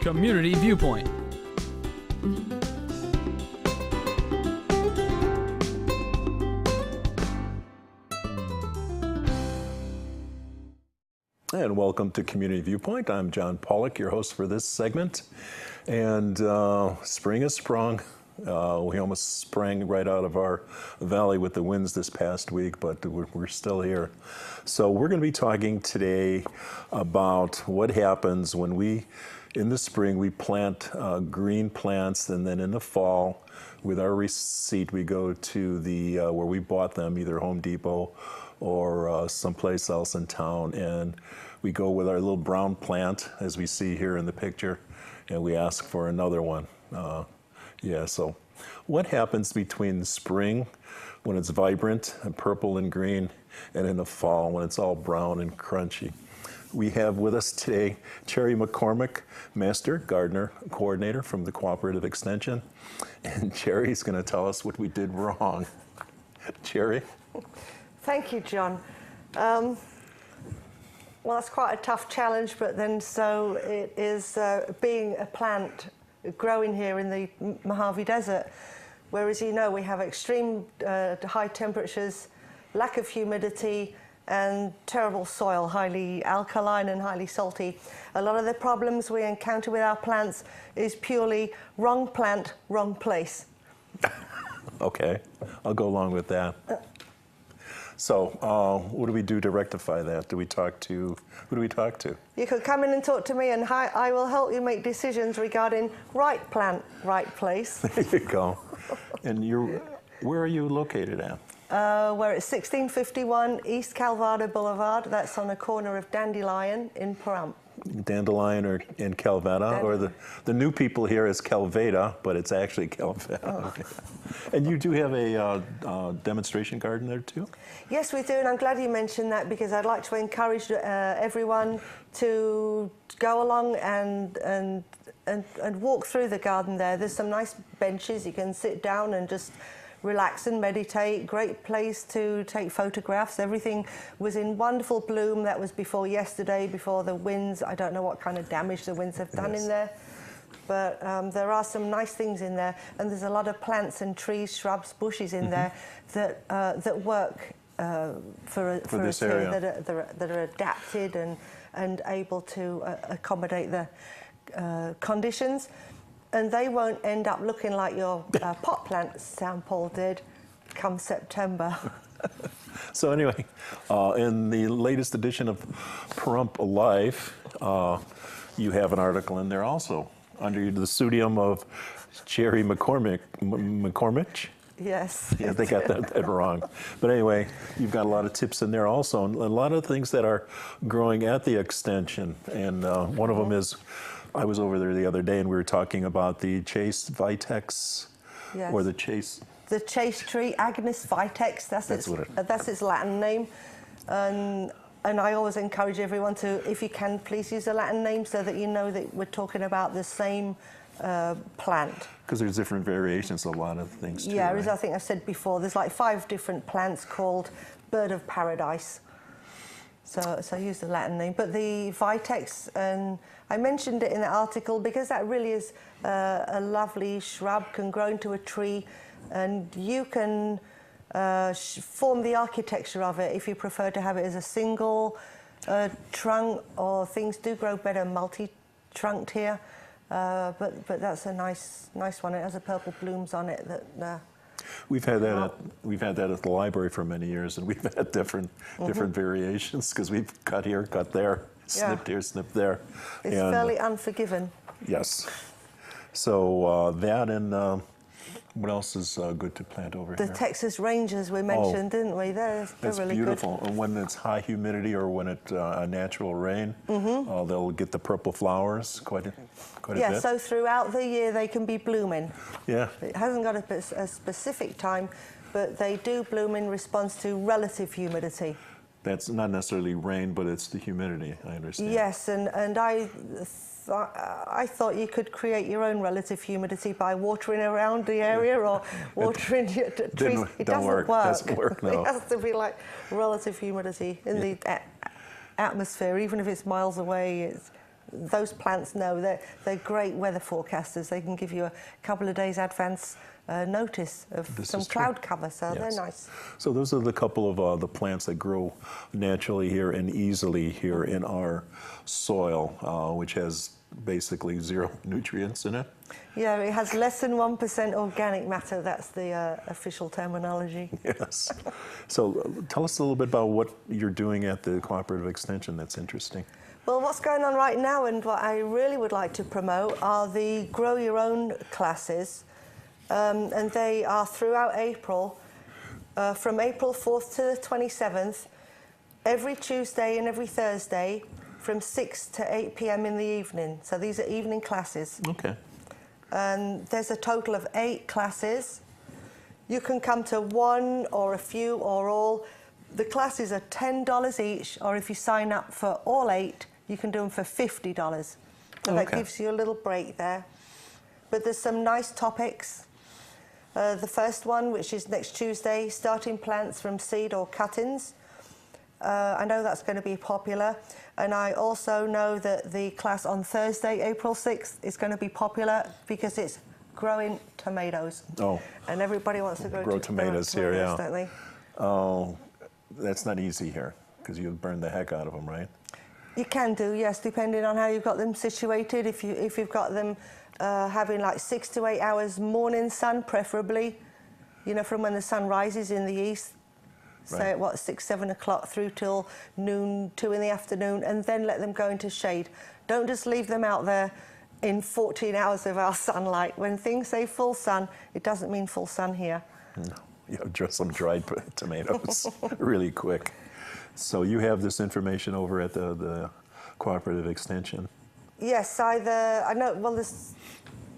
Community Viewpoint. And welcome to Community Viewpoint. I'm John Pawlak, your host for this segment. And spring has sprung. We almost sprang right out of our valley with the winds this past week, but we're still here. So we're going to be talking today about what happens when in the spring, we plant green plants, and then in the fall, with our receipt, we go to the where we bought them, either Home Depot or someplace else in town, and we go with our little brown plant, as we see here in the picture, and we ask for another one. So what happens between the spring, when it's vibrant and purple and green, and in the fall, when it's all brown and crunchy? We have with us today Cherry McCormick, Master Gardener Coordinator from the Cooperative Extension, and Cherry's going to tell us what we did wrong. Cherry? Thank you, John. Well, that's quite a tough challenge, but then so it is being a plant growing here in the Mojave Desert, where, as you know, we have extreme high temperatures, lack of humidity, and terrible soil, highly alkaline and highly salty. A lot of the problems we encounter with our plants is purely wrong plant, wrong place. Okay, I'll go along with that. So what do we do to rectify that? Who do we talk to? You could come in and talk to me, and I will help you make decisions regarding right plant, right place. There you go. And where are you located at? We're at 1651 East Calvada Boulevard. That's on the corner of Dandelion in Pahrump. Dandelion or in Calvada, or the new people here is Calvada, but it's actually Calvada. Oh. And you do have a demonstration garden there too? Yes, we do, and I'm glad you mentioned that, because I'd like to encourage everyone to go along and walk through the garden there. There's some nice benches. You can sit down and just relax and meditate. Great place to take photographs. Everything was in wonderful bloom. That was before yesterday, before the winds. I don't know what kind of damage the winds have done in there, but there are some nice things in there, and there's a lot of plants and trees, shrubs, bushes in there that work for this us here, area. that are adapted and able to accommodate the conditions. And they won't end up looking like your pot plant sample did come September. So anyway, in the latest edition of Pahrump Life, you have an article in there also under the pseudonym of Cherry McCormick. Yes. Yeah, they got that wrong. But anyway, you've got a lot of tips in there also, and a lot of things that are growing at the extension. And one of them is, I was over there the other day, and we were talking about the Chase Vitex, or the Chase. The Chase tree, Agnus Vitex. That's its Latin name, and I always encourage everyone to, if you can, please use a Latin name so that you know that we're talking about the same plant. Because there's different variations of a lot of things too. Yeah, right? As I think I said before, there's like 5 different plants called bird of paradise. So use the Latin name. But the Vitex, and I mentioned it in the article because that really is a lovely shrub, can grow into a tree, and you can form the architecture of it if you prefer to have it as a single trunk, or things do grow better multi-trunked here. But that's a nice one. It has a purple blooms on it that. We've had that at the library for many years, and we've had different variations, because we've cut here, cut there, snipped here, snipped there. It's fairly unforgiving. Yes. So that, and what else is good to plant over here? The Texas Rangers we mentioned, didn't we? They're really beautiful. good. And when it's high humidity or when it's natural rain, they'll get the purple flowers quite a bit. Yeah, so throughout the year they can be blooming. Yeah. It hasn't got a specific time, but they do bloom in response to relative humidity. That's not necessarily rain, but it's the humidity, I understand. Yes, and I thought you could create your own relative humidity by watering around the area or watering trees. It doesn't work. Doesn't work, no. It has to be like relative humidity in the atmosphere, even if it's miles away. those plants know they're great weather forecasters. They can give you a couple of days advance notice of some cloud cover, so they're nice. So those are the couple of the plants that grow naturally here and easily here in our soil, which has basically zero nutrients in it. Yeah, it has less than 1% organic matter. That's the official terminology. Yes. So tell us a little bit about what you're doing at the Cooperative Extension that's interesting. Well, what's going on right now and what I really would like to promote are the Grow Your Own classes. And they are throughout April, from April 4th to the 27th, every Tuesday and every Thursday from 6 to 8 p.m. in the evening. So these are evening classes. Okay. And there's a total of 8 classes. You can come to one or a few or all. The classes are $10 each, or if you sign up for all 8, you can do them for $50. So that gives you a little break there. But there's some nice topics. The first one, which is next Tuesday, starting plants from seed or cuttings. I know that's going to be popular. And I also know that the class on Thursday, April 6th, is going to be popular because it's growing tomatoes. Oh. And everybody wants to grow tomatoes here, yeah. Don't they? Oh, that's not easy here because you burn the heck out of them, right? You can do, yes, depending on how you've got them situated. If you've got them having like 6 to 8 hours morning sun, preferably, you know, from when the sun rises in the east, say at 6, 7 o'clock through till noon, 2 in the afternoon, and then let them go into shade. Don't just leave them out there in 14 hours of our sunlight. When things say full sun, it doesn't mean full sun here. No, you have just some dried tomatoes really quick. So you have this information over at the Cooperative Extension? Yes, I know, well, there's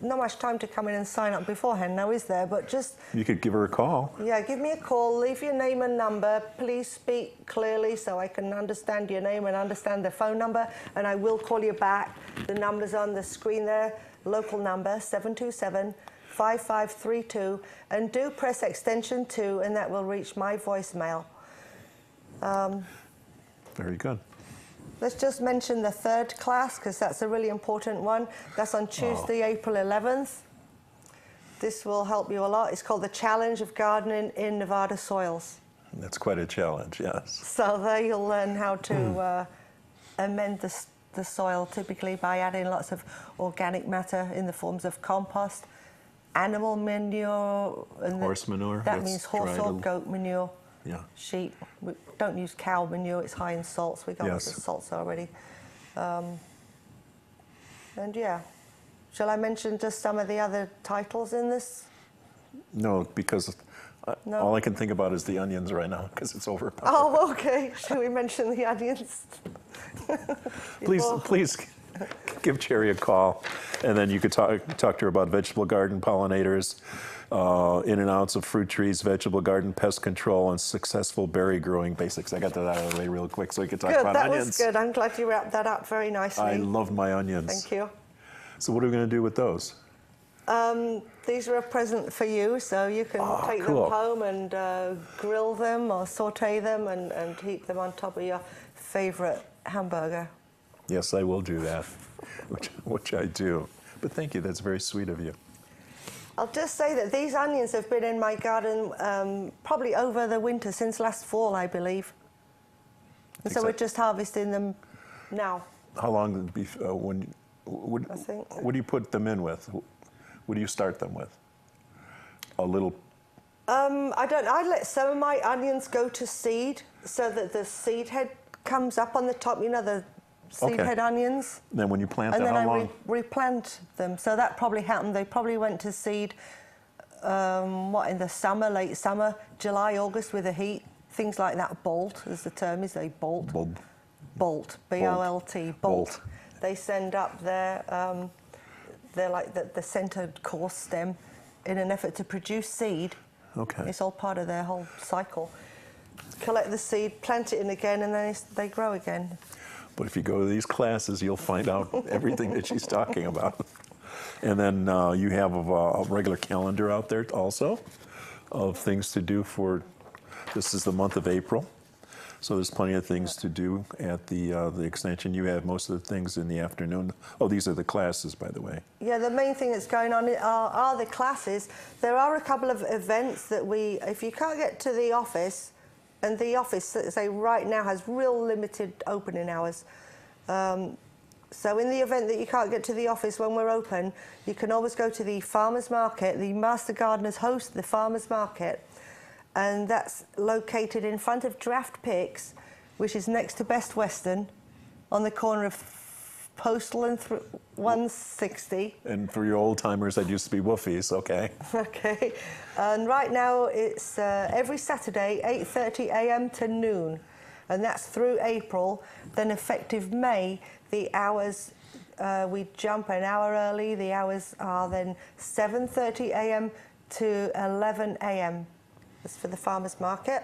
not much time to come in and sign up beforehand now, is there? But just... You could give her a call. Yeah, give me a call, leave your name and number. Please speak clearly so I can understand your name and understand the phone number, and I will call you back. The number's on the screen there, local number, 727-5532, and do press extension 2, and that will reach my voicemail. Very good. Let's just mention the 3rd class, because that's a really important one. That's on Tuesday, April 11th. This will help you a lot. It's called the Challenge of Gardening in Nevada Soils. That's quite a challenge, yes. So there you'll learn how to amend the soil, typically by adding lots of organic matter in the forms of compost, animal manure. And horse manure. That means horse or goat manure. Yeah. Sheep. We don't use cow manure, it's high in salts. We got lots of salts already. And yeah. Shall I mention just some of the other titles in this? No, because all I can think about is the onions right now, because it's overpowered. Oh, okay. Shall we mention the onions? Please give Cherry a call, and then you could talk to her about vegetable garden pollinators, in and outs of fruit trees, vegetable garden, pest control, and successful berry growing basics. I got that out of the way real quick so we could talk about onions. That was good. I'm glad you wrapped that up very nicely. I love my onions. Thank you. So what are we going to do with those? These are a present for you, so you can take them home and grill them or saute them and heap them on top of your favorite hamburger. Yes, I will do that, which I do. But thank you, that's very sweet of you. I'll just say that these onions have been in my garden probably over the winter, since last fall, I believe. And so we're just harvesting them now. How long what do you put them in with? What do you start them with? A little... I let some of my onions go to seed so that the seed head comes up on the top, you know, the seed head onions. Then when you plant them, how long? And then I replant them. So that probably happened. They probably went to seed, in the summer, late summer, July, August with the heat. Things like that bolt, as the term is, they bolt. Bolt, B-O-L-T, bolt. They send up they're like the centered course stem in an effort to produce seed. Okay. It's all part of their whole cycle. Collect the seed, plant it in again, and then they grow again. But if you go to these classes, you'll find out everything that she's talking about. And then you have a regular calendar out there also of things to do for, this is the month of April. So there's plenty of things to do at the extension. You have most of the things in the afternoon. Oh, these are the classes, by the way. Yeah, the main thing that's going on are the classes. There are a couple of events that if you can't get to the office, and the office, say, right now has real limited opening hours. So in the event that you can't get to the office when we're open, you can always go to the farmers market. The Master Gardeners host the farmers market, and that's located in front of Draft Picks, which is next to Best Western, on the corner of Postal and 160. And for your old timers, that used to be Woofie's, okay? Okay, and right now it's every Saturday, 8:30 a.m. to noon, and that's through April. Then effective May, the hours, we jump an hour early. The hours are then 7:30 a.m. to 11 a.m. That's for the farmers market.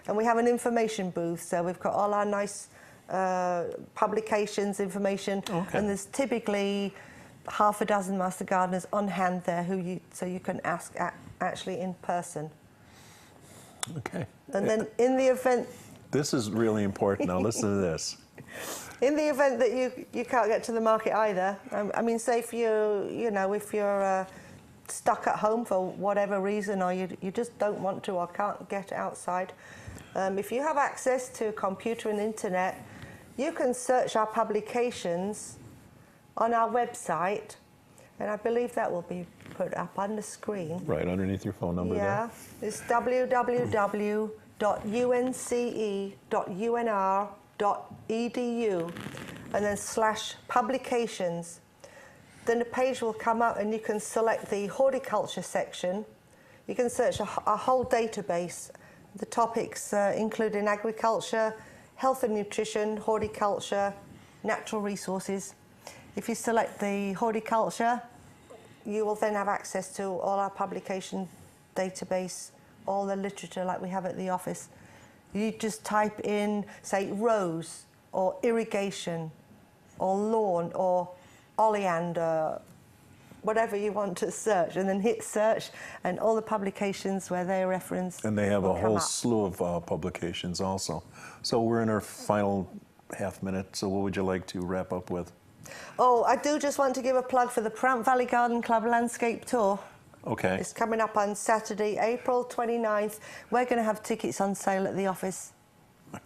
And we have an information booth, so we've got all our nice publications, information, and there's typically half a dozen Master Gardeners on hand there so you can ask actually in person. Okay. And then in the event... This is really important. Now listen to this. In the event that you can't get to the market either, I mean, say if you're stuck at home for whatever reason, or you just don't want to or can't get outside, if you have access to a computer and internet, you can search our publications on our website, and I believe that will be put up on the screen. Right, underneath your phone number there. Yeah, it's www.unce.unr.edu, and then /publications. Then the page will come up and you can select the horticulture section. You can search a whole database. The topics including agriculture, health and nutrition, horticulture, natural resources. If you select the horticulture, you will then have access to all our publication database, all the literature like we have at the office. You just type in, say, rose, or irrigation, or lawn, or oleander, whatever you want to search, and then hit search, and all the publications where they're referenced. And they have a whole up. slew of publications also. So we're in our final half minute, so what would you like to wrap up with? Oh, I do just want to give a plug for the Prant Valley Garden Club Landscape Tour. Okay. It's coming up on Saturday, April 29th. We're going to have tickets on sale at the office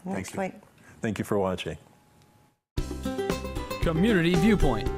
next week. Thank you for watching. Community Viewpoint.